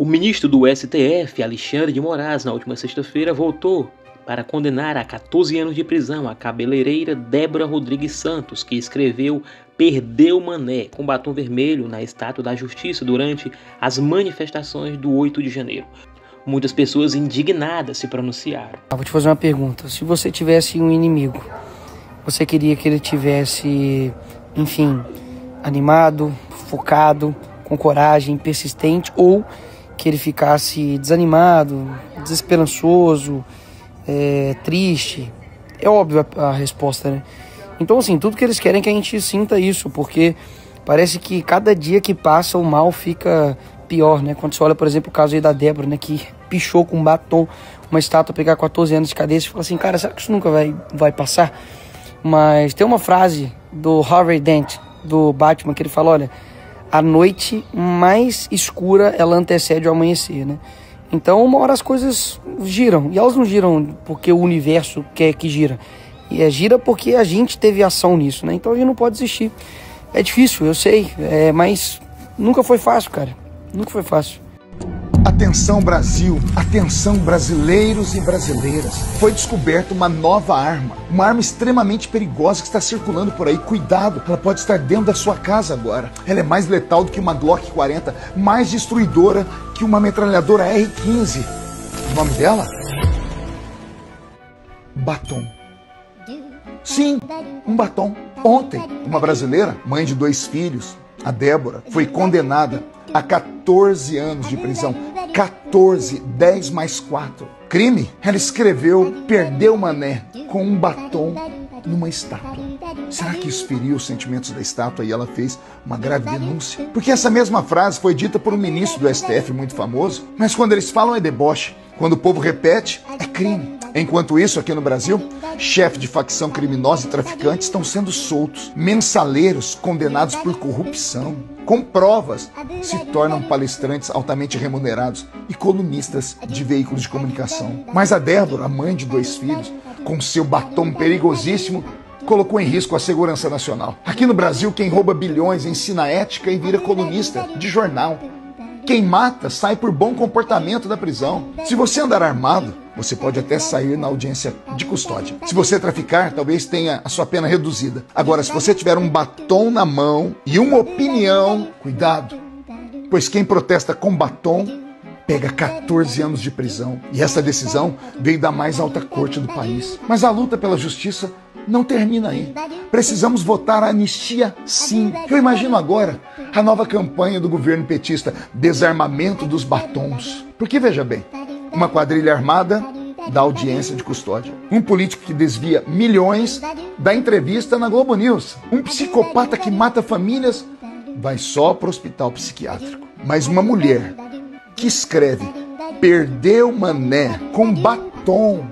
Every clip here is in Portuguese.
O ministro do STF, Alexandre de Moraes, na última sexta-feira, votou para condenar a 14 anos de prisão a cabeleireira Débora Rodrigues Santos, que escreveu "Perdeu Mané" com batom vermelho na Estátua da Justiça durante as manifestações do 8 de janeiro. Muitas pessoas indignadas se pronunciaram. Vou te fazer uma pergunta. Se você tivesse um inimigo, você queria que ele tivesse, enfim, animado, focado, com coragem, persistente, ou que ele ficasse desanimado, desesperançoso, triste? É óbvio a resposta, né? Então, assim, tudo que eles querem é que a gente sinta isso, porque parece que cada dia que passa o mal fica pior, né? Quando você olha, por exemplo, o caso aí da Débora, né, que pichou com um batom uma estátua, pegar 14 anos de cadeia, e fala assim, cara, será que isso nunca vai passar? Mas tem uma frase do Harvey Dent, do Batman, que ele fala, olha, a noite mais escura, ela antecede o amanhecer, né? Então, uma hora as coisas giram, e elas não giram porque o universo quer que gira, e gira porque a gente teve ação nisso, né? Então a gente não pode desistir. É difícil, eu sei, mas nunca foi fácil, cara. Nunca foi fácil. Atenção Brasil, atenção brasileiros e brasileiras. Foi descoberta uma nova arma, uma arma extremamente perigosa que está circulando por aí. Cuidado, ela pode estar dentro da sua casa agora. Ela é mais letal do que uma Glock 40, mais destruidora que uma metralhadora R15. O nome dela? Batom. Sim, um batom. Ontem, uma brasileira, mãe de 2 filhos, a Débora, foi condenada a 14 anos de prisão. 14, 10 mais 4. Crime? Ela escreveu "Perdeu Mané" com um batom numa estátua. Será que isso feriu os sentimentos da estátua e ela fez uma grave denúncia? Porque essa mesma frase foi dita por um ministro do STF muito famoso, mas quando eles falam é deboche. Quando o povo repete, é crime. Enquanto isso, aqui no Brasil, chefes de facção criminosa e traficantes estão sendo soltos. Mensaleiros condenados por corrupção, com provas, se tornam palestrantes altamente remunerados e colunistas de veículos de comunicação. Mas a Débora, a mãe de 2 filhos, com seu batom perigosíssimo, colocou em risco a segurança nacional. Aqui no Brasil, quem rouba bilhões ensina ética e vira colunista de jornal. Quem mata sai por bom comportamento da prisão. Se você andar armado, você pode até sair na audiência de custódia. Se você traficar, talvez tenha a sua pena reduzida. Agora, se você tiver um batom na mão e uma opinião, cuidado, pois quem protesta com batom pega 14 anos de prisão. E essa decisão veio da mais alta corte do país. Mas a luta pela justiça não termina aí. Precisamos votar a anistia, sim. Eu imagino agora a nova campanha do governo petista, desarmamento dos batons. Porque, veja bem, uma quadrilha armada dá audiência de custódia. Um político que desvia milhões dá entrevista na Globo News. Um psicopata que mata famílias vai só para o hospital psiquiátrico. Mas uma mulher que escreve "Perdeu Mané" com batom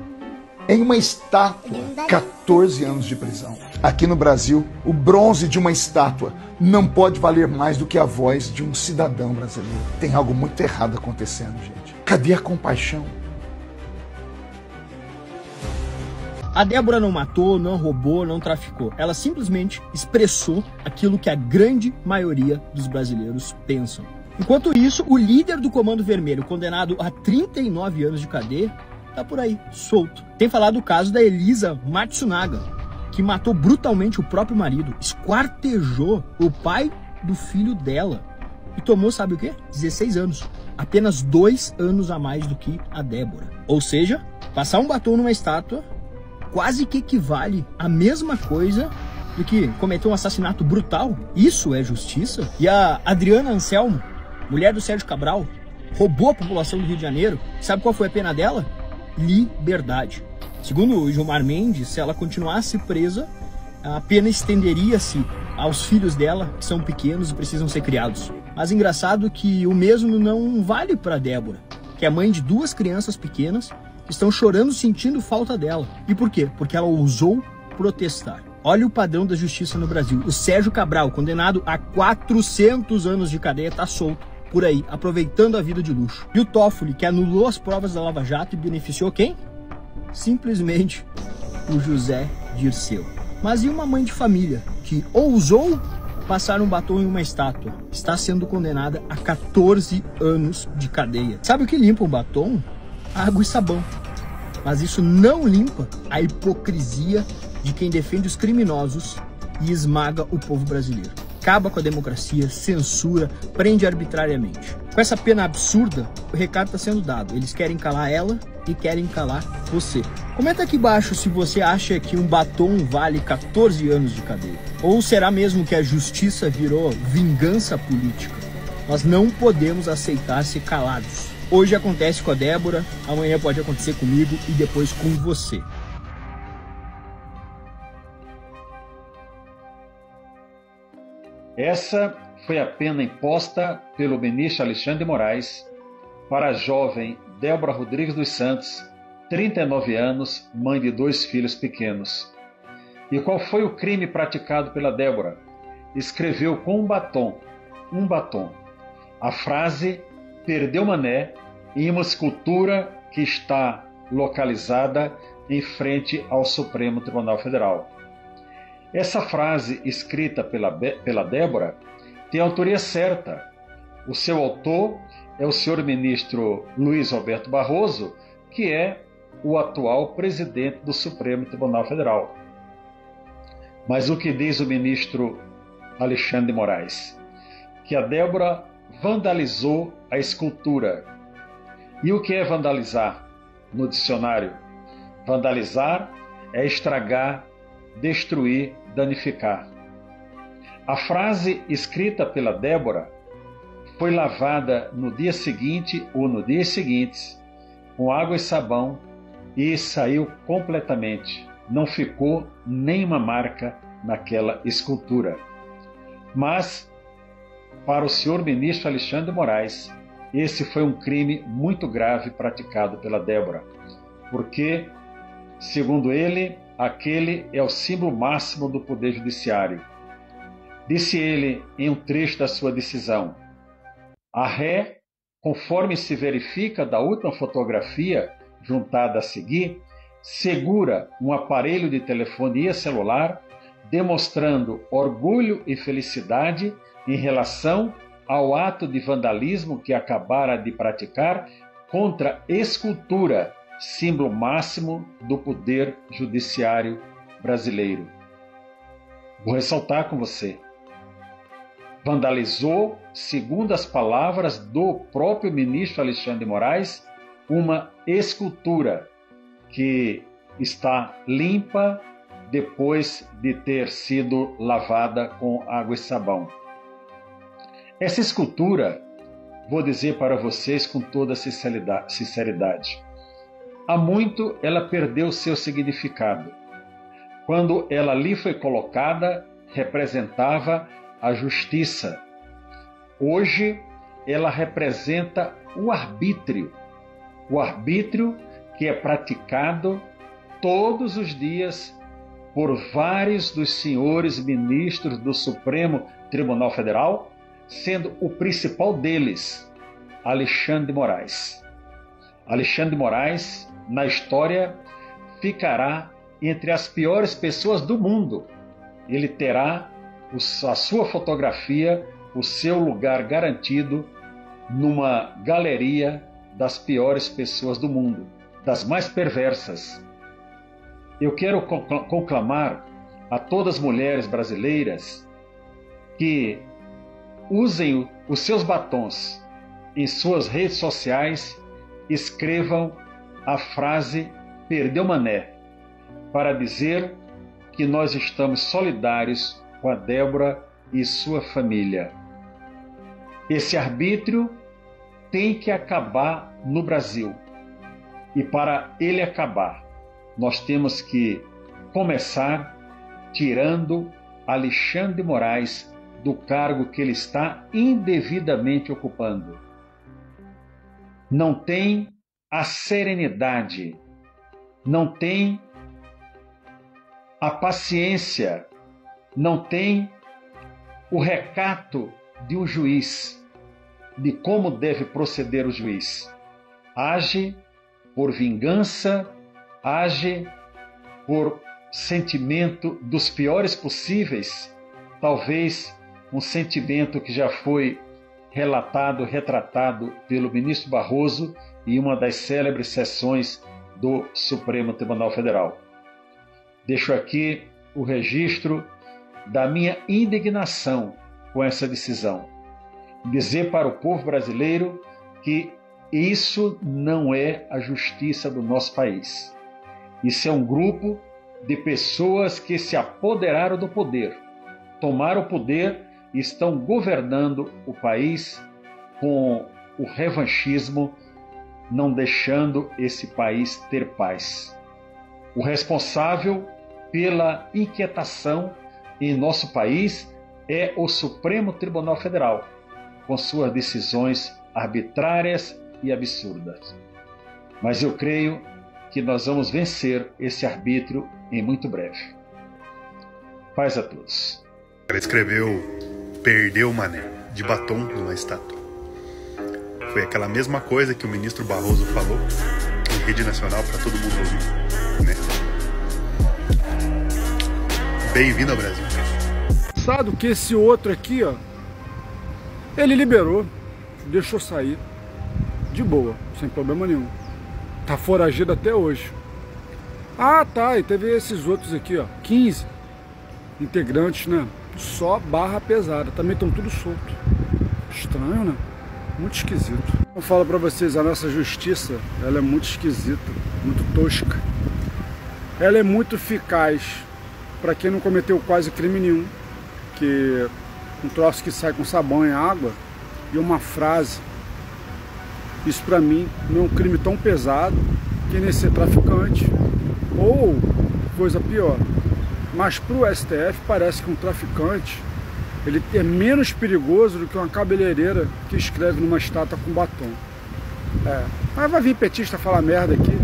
em uma estátua, 14 anos de prisão. Aqui no Brasil, o bronze de uma estátua não pode valer mais do que a voz de um cidadão brasileiro. Tem algo muito errado acontecendo, gente. Cadê a compaixão? A Débora não matou, não roubou, não traficou. Ela simplesmente expressou aquilo que a grande maioria dos brasileiros pensam. Enquanto isso, o líder do Comando Vermelho, condenado a 39 anos de cadeia, tá por aí, solto. Tem falado o caso da Elisa Matsunaga, que matou brutalmente o próprio marido, esquartejou o pai do filho dela e tomou, sabe o quê? 16 anos. Apenas 2 anos a mais do que a Débora. Ou seja, passar um batom numa estátua quase que equivale à mesma coisa do que cometer um assassinato brutal. Isso é justiça? E a Adriana Anselmo, mulher do Sérgio Cabral, roubou a população do Rio de Janeiro. Sabe qual foi a pena dela? Liberdade. Segundo o Gilmar Mendes, se ela continuasse presa, a pena estenderia-se aos filhos dela, que são pequenos e precisam ser criados. Mas engraçado que o mesmo não vale para Débora, que é mãe de 2 crianças pequenas que estão chorando sentindo falta dela. E por quê? Porque ela ousou protestar. Olha o padrão da justiça no Brasil. O Sérgio Cabral, condenado a 400 anos de cadeia, está solto por aí, aproveitando a vida de luxo. E o Toffoli, que anulou as provas da Lava Jato e beneficiou quem? Simplesmente o José Dirceu. Mas e uma mãe de família que ousou passar um batom em uma estátua. Está sendo condenada a 14 anos de cadeia. Sabe o que limpa um batom? Água e sabão. Mas isso não limpa a hipocrisia de quem defende os criminosos e esmaga o povo brasileiro. Acaba com a democracia, censura, prende arbitrariamente. Com essa pena absurda, o recado está sendo dado. Eles querem calar ela e querem calar você. Comenta aqui embaixo se você acha que um batom vale 14 anos de cadeia. Ou será mesmo que a justiça virou vingança política? Nós não podemos aceitar ser calados. Hoje acontece com a Débora, amanhã pode acontecer comigo e depois com você. Essa foi a pena imposta pelo ministro Alexandre de Moraes para a jovem Débora Rodrigues dos Santos, 39 anos, mãe de 2 filhos pequenos. E qual foi o crime praticado pela Débora? Escreveu com um batom, a frase "perdeu mané" em uma escultura que está localizada em frente ao Supremo Tribunal Federal. Essa frase, escrita pela Débora, tem autoria certa. O seu autor é o senhor ministro Luiz Roberto Barroso, que é o atual presidente do Supremo Tribunal Federal. Mas o que diz o ministro Alexandre de Moraes? Que a Débora vandalizou a escultura. E o que é vandalizar? No dicionário, vandalizar é estragar, destruir, danificar. A frase escrita pela Débora foi lavada no dia seguinte ou nos dias seguintes com água e sabão e saiu completamente. Não ficou nenhuma marca naquela escultura. Mas, para o senhor ministro Alexandre de Moraes, esse foi um crime muito grave praticado pela Débora, porque, segundo ele, aquele é o símbolo máximo do Poder Judiciário. Disse ele em um trecho da sua decisão: a ré, conforme se verifica da última fotografia juntada a seguir, segura um aparelho de telefonia celular, demonstrando orgulho e felicidade em relação ao ato de vandalismo que acabara de praticar contra escultura, símbolo máximo do Poder Judiciário brasileiro. Vou ressaltar com você. Vandalizou, segundo as palavras do próprio ministro Alexandre de Moraes, uma escultura que está limpa depois de ter sido lavada com água e sabão. Essa escultura, vou dizer para vocês com toda sinceridade, há muito ela perdeu seu significado. Quando ela ali foi colocada, representava a justiça. Hoje, ela representa o arbítrio que é praticado todos os dias por vários dos senhores ministros do Supremo Tribunal Federal, sendo o principal deles Alexandre de Moraes. Alexandre de Moraes, na história, ficará entre as piores pessoas do mundo. Ele terá a sua fotografia, o seu lugar garantido numa galeria das piores pessoas do mundo, das mais perversas. Eu quero conclamar a todas as mulheres brasileiras que usem os seus batons em suas redes sociais, escrevam a frase "perdeu mané", para dizer que nós estamos solidários com a Débora e sua família. Esse arbítrio tem que acabar no Brasil. E para ele acabar, nós temos que começar tirando Alexandre de Moraes do cargo que ele está indevidamente ocupando. Não tem a serenidade, não tem a paciência, não tem o recato de um juiz, de como deve proceder o juiz. Age por vingança, age por sentimento dos piores possíveis, talvez um sentimento que já foi retratado pelo ministro Barroso em uma das célebres sessões do Supremo Tribunal Federal. Deixo aqui o registro da minha indignação com essa decisão. Dizer para o povo brasileiro que isso não é a justiça do nosso país. Isso é um grupo de pessoas que se apoderaram do poder, tomaram o poder e estão governando o país com o revanchismo, não deixando esse país ter paz. O responsável pela inquietação em nosso país é o Supremo Tribunal Federal, com suas decisões arbitrárias e absurdas. Mas eu creio que nós vamos vencer esse arbítrio em muito breve. Paz a todos. Ela escreveu "Perdeu, mané", de batom numa estátua. Foi aquela mesma coisa que o ministro Barroso falou em rede nacional para todo mundo ouvir, né? Bem-vindo ao Brasil. Sabe que esse outro aqui, ó, ele liberou, deixou sair de boa, sem problema nenhum. Tá foragido até hoje. Ah, tá, e teve esses outros aqui, ó, 15 integrantes, né? Só barra pesada, também estão tudo solto. Estranho, né? Muito esquisito. Eu falo pra vocês, a nossa justiça, ela é muito esquisita, muito tosca. Ela é muito eficaz para quem não cometeu quase crime nenhum, que um troço que sai com sabão e água e uma frase. Isso pra mim não é um crime tão pesado que nem ser traficante ou coisa pior. Mas pro STF parece que um traficante ele é menos perigoso do que uma cabeleireira que escreve numa estátua com batom. Mas vai vir petista falar merda aqui,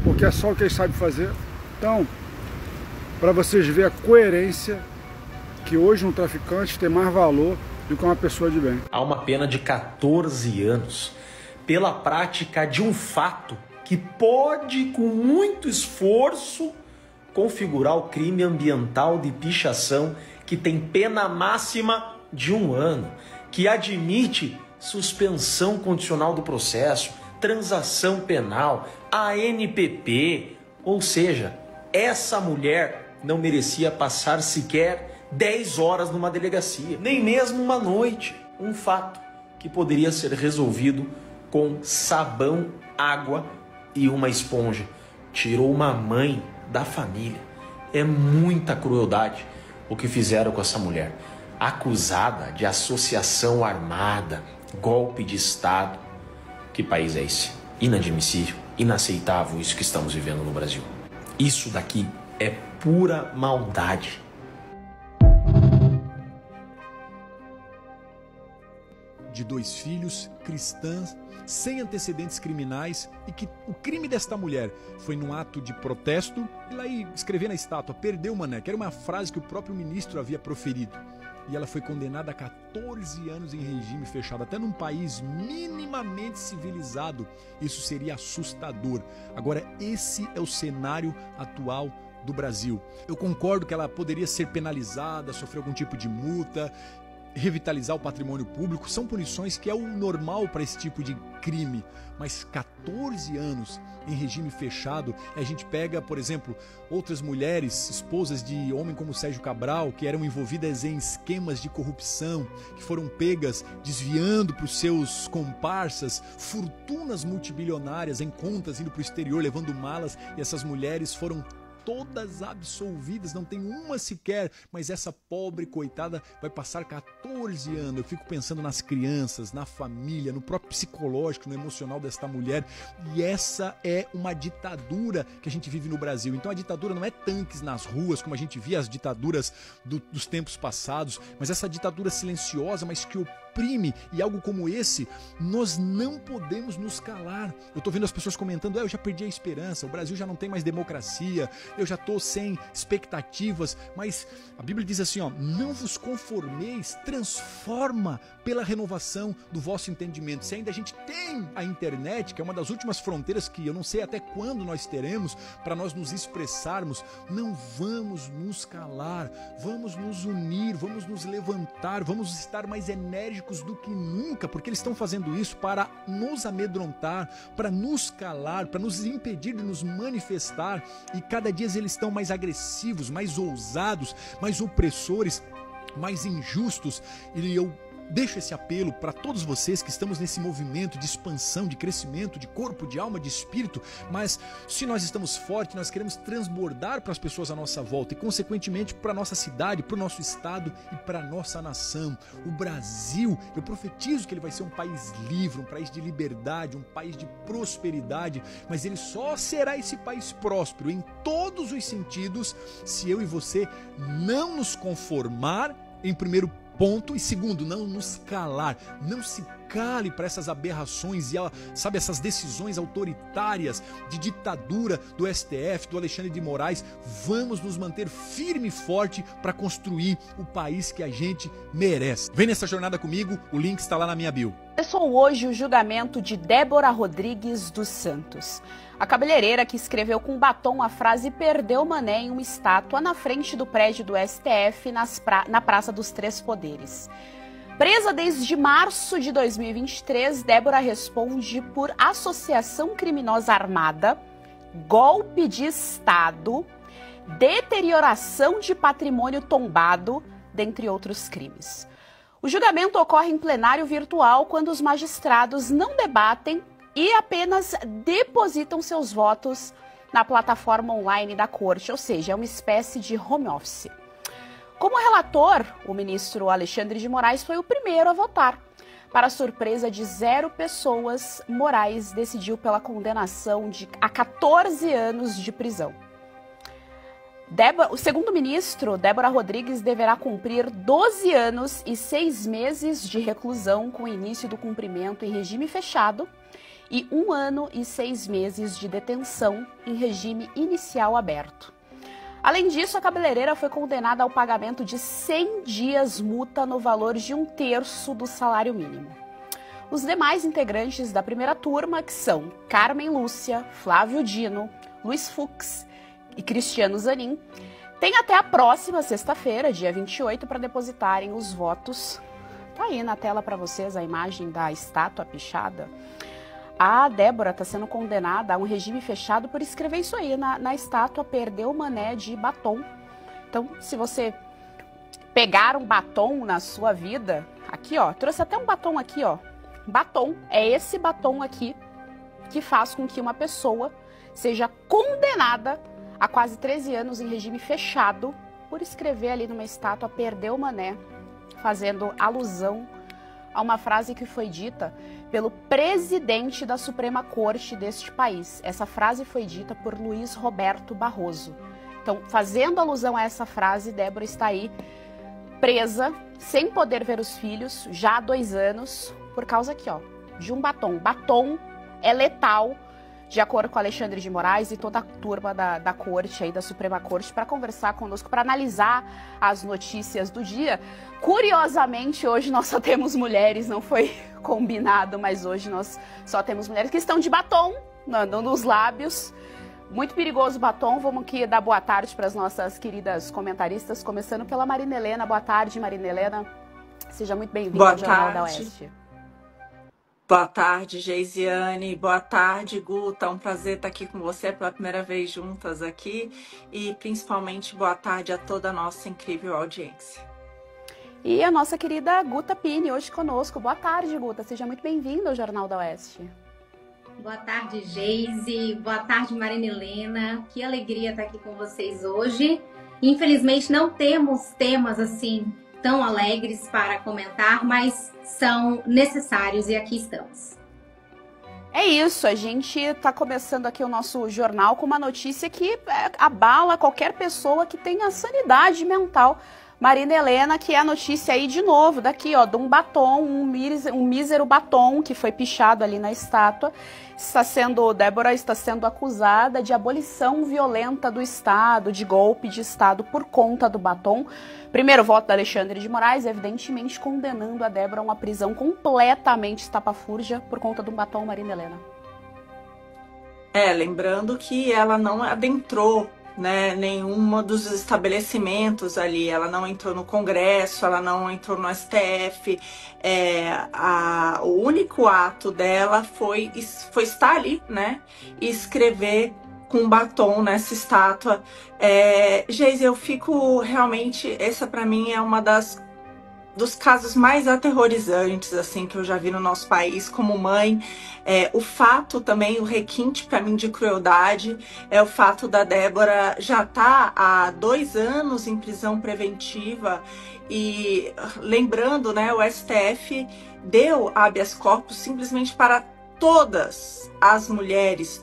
porque é só o que eles sabem fazer. Então, para vocês verem a coerência que hoje um traficante tem mais valor do que uma pessoa de bem. Há uma pena de 14 anos pela prática de um fato que pode, com muito esforço, configurar o crime ambiental de pichação, que tem pena máxima de 1 ano, que admite suspensão condicional do processo, transação penal, ANPP, ou seja, essa mulher não merecia passar sequer 10 horas numa delegacia, nem mesmo uma noite. Um fato que poderia ser resolvido com sabão, água e uma esponja. Tirou uma mãe da família. É muita crueldade o que fizeram com essa mulher, acusada de associação armada, golpe de Estado. Que país é esse? Inadmissível, inaceitável isso que estamos vivendo no Brasil. Isso daqui é pura maldade. De 2 filhos, cristãs, sem antecedentes criminais, e que o crime desta mulher foi num ato de protesto, e lá escrever na estátua, "Perdeu, mané", que era uma frase que o próprio ministro havia proferido. E ela foi condenada a 14 anos em regime fechado, até num país minimamente civilizado. Isso seria assustador. Agora, esse é o cenário atual do Brasil. Eu concordo que ela poderia ser penalizada, sofrer algum tipo de multa, revitalizar o patrimônio público, são punições que é o normal para esse tipo de crime, mas 14 anos em regime fechado, a gente pega, por exemplo, outras mulheres, esposas de homem como Sérgio Cabral, que eram envolvidas em esquemas de corrupção, que foram pegas desviando para os seus comparsas fortunas multibilionárias em contas, indo para o exterior, levando malas, e essas mulheres foram todas absolvidas, não tem uma sequer, mas essa pobre coitada vai passar 14 anos. Eu fico pensando nas crianças, na família, no próprio psicológico, no emocional desta mulher, e essa é uma ditadura que a gente vive no Brasil. Então a ditadura não é tanques nas ruas, como a gente via as ditaduras dos tempos passados, mas essa ditadura silenciosa, mas que oprime. E algo como esse, nós não podemos nos calar. Eu tô vendo as pessoas comentando, eu já perdi a esperança, o Brasil já não tem mais democracia, eu já tô sem expectativas. Mas a Bíblia diz assim, ó, não vos conformeis, transforma pela renovação do vosso entendimento. Se ainda a gente tem a internet, que é uma das últimas fronteiras que eu não sei até quando nós teremos para nós nos expressarmos, não vamos nos calar, vamos nos unir, vamos nos levantar, vamos estar mais enérgicos do que nunca, porque eles estão fazendo isso para nos amedrontar, para nos calar, para nos impedir de nos manifestar, e cada dia eles estão mais agressivos, mais ousados, mais opressores, mais injustos. E eu deixo esse apelo para todos vocês que estamos nesse movimento de expansão, de crescimento, de corpo, de alma, de espírito, mas se nós estamos fortes, nós queremos transbordar para as pessoas à nossa volta e, consequentemente, para a nossa cidade, para o nosso estado e para a nossa nação. O Brasil, eu profetizo que ele vai ser um país livre, um país de liberdade, um país de prosperidade, mas ele só será esse país próspero em todos os sentidos se eu e você não nos conformar, em primeiro ponto, e segundo, não nos calar, não se cale para essas aberrações e, sabe, essas decisões autoritárias de ditadura do STF, do Alexandre de Moraes. Vamos nos manter firme e forte para construir o país que a gente merece. Vem nessa jornada comigo, o link está lá na minha bio. Começou hoje o julgamento de Débora Rodrigues dos Santos. A cabeleireira que escreveu com batom a frase "perdeu mané" em uma estátua na frente do prédio do STF na Praça dos Três Poderes. Presa desde março de 2023, Débora responde por associação criminosa armada, golpe de Estado, deterioração de patrimônio tombado, dentre outros crimes. O julgamento ocorre em plenário virtual quando os magistrados não debatem e apenas depositam seus votos na plataforma online da corte, ou seja, é uma espécie de home office. Como relator, o ministro Alexandre de Moraes foi o primeiro a votar. Para a surpresa de 0 pessoas, Moraes decidiu pela condenação a 14 anos de prisão. O segundo ministro, Débora Rodrigues, deverá cumprir 12 anos e 6 meses de reclusão com início do cumprimento em regime fechado e 1 ano e 6 meses de detenção em regime inicial aberto. Além disso, a cabeleireira foi condenada ao pagamento de 100 dias multa no valor de 1/3 do salário mínimo. Os demais integrantes da primeira turma, que são Carmen Lúcia, Flávio Dino, Luiz Fux e Cristiano Zanin, têm até a próxima sexta-feira, dia 28, para depositarem os votos. Tá aí na tela para vocês a imagem da estátua pichada. A Débora está sendo condenada a um regime fechado por escrever isso aí na estátua, "perdeu mané" de batom. Então, se você pegar um batom na sua vida, aqui ó, trouxe até um batom aqui ó, batom, é esse batom aqui que faz com que uma pessoa seja condenada a quase 13 anos em regime fechado por escrever ali numa estátua "perdeu mané", fazendo alusão a uma frase que foi dita pelo presidente da Suprema Corte deste país. Essa frase foi dita por Luiz Roberto Barroso. Então, fazendo alusão a essa frase, Débora está aí presa, sem poder ver os filhos, já há 2 anos, por causa aqui, ó, de um batom. Batom é letal, de acordo com Alexandre de Moraes e toda a turma da corte aí, da Suprema Corte, para conversar conosco, para analisar as notícias do dia. Curiosamente, hoje nós só temos mulheres, não foi combinado, mas hoje nós só temos mulheres que estão de batom, andando nos lábios. Muito perigoso o batom. Vamos aqui dar boa tarde para as nossas queridas comentaristas, começando pela Marina Helena. Boa tarde, Marina Helena. Seja muito bem-vinda ao Jornal da Oeste. Boa tarde, Geisiane. Boa tarde, Guta. É um prazer estar aqui com você pela primeira vez juntas aqui. E principalmente boa tarde a toda a nossa incrível audiência. E a nossa querida Guta Pini hoje conosco. Boa tarde, Guta. Seja muito bem-vinda ao Jornal da Oeste. Boa tarde, Geise. Boa tarde, Marina Helena. Que alegria estar aqui com vocês hoje. Infelizmente não temos temas assim tão alegres para comentar, mas são necessários e aqui estamos. É isso, a gente está começando aqui o nosso jornal com uma notícia que abala qualquer pessoa que tenha sanidade mental. Marina Helena, que é a notícia aí de novo, daqui ó, de um batom, um mísero batom que foi pichado ali na estátua. Débora está sendo acusada de abolição violenta do Estado, de golpe de Estado por conta do batom. Primeiro voto da Alexandre de Moraes, evidentemente condenando a Débora a uma prisão completamente estapafúrdia por conta do batom, Marina Helena. Lembrando que ela não adentrou, né, nenhum dos estabelecimentos ali, ela não entrou no Congresso, ela não entrou no STF, o único ato dela foi estar ali, né, e escrever com batom nessa estátua. Geise, eu fico realmente, essa para mim é uma dos casos mais aterrorizantes assim que eu já vi no nosso país como mãe. O fato também, o requinte para mim de crueldade é o fato da Débora já estar há 2 anos em prisão preventiva e lembrando, né, o STF deu habeas corpus simplesmente para todas as mulheres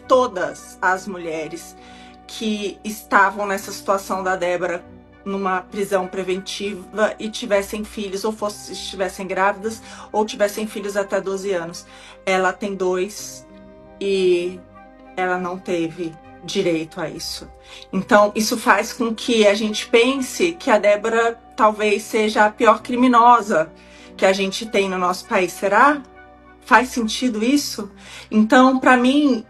que estavam nessa situação da Débora numa prisão preventiva e tivessem filhos, ou estivessem grávidas, ou tivessem filhos até 12 anos. Ela tem 2 e ela não teve direito a isso. Então, isso faz com que a gente pense que a Débora talvez seja a pior criminosa que a gente tem no nosso país. Será? Faz sentido isso? Então, para mim,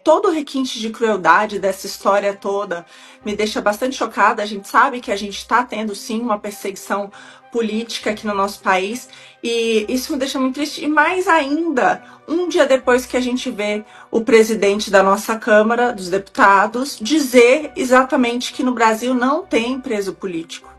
todo o requinte de crueldade dessa história toda me deixa bastante chocada. A gente sabe que a gente está tendo, sim, uma perseguição política aqui no nosso país e isso me deixa muito triste. E mais ainda, um dia depois que a gente vê o presidente da nossa Câmara dos Deputados dizer exatamente que no Brasil não tem preso político.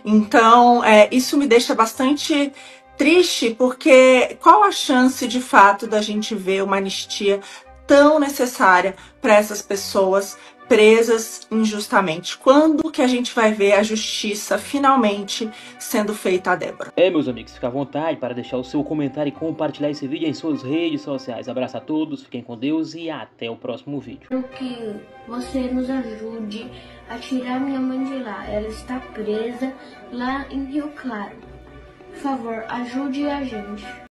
Então, isso me deixa bastante triste, porque qual a chance de fato da gente ver uma anistia tão necessária para essas pessoas presas injustamente? Quando que a gente vai ver a justiça finalmente sendo feita a Débora? Meus amigos, fica à vontade para deixar o seu comentário e compartilhar esse vídeo em suas redes sociais. Abraço a todos, fiquem com Deus e até o próximo vídeo. Quero que você nos ajude a tirar minha mãe de lá. Ela está presa lá em Rio Claro. Por favor, ajude a gente.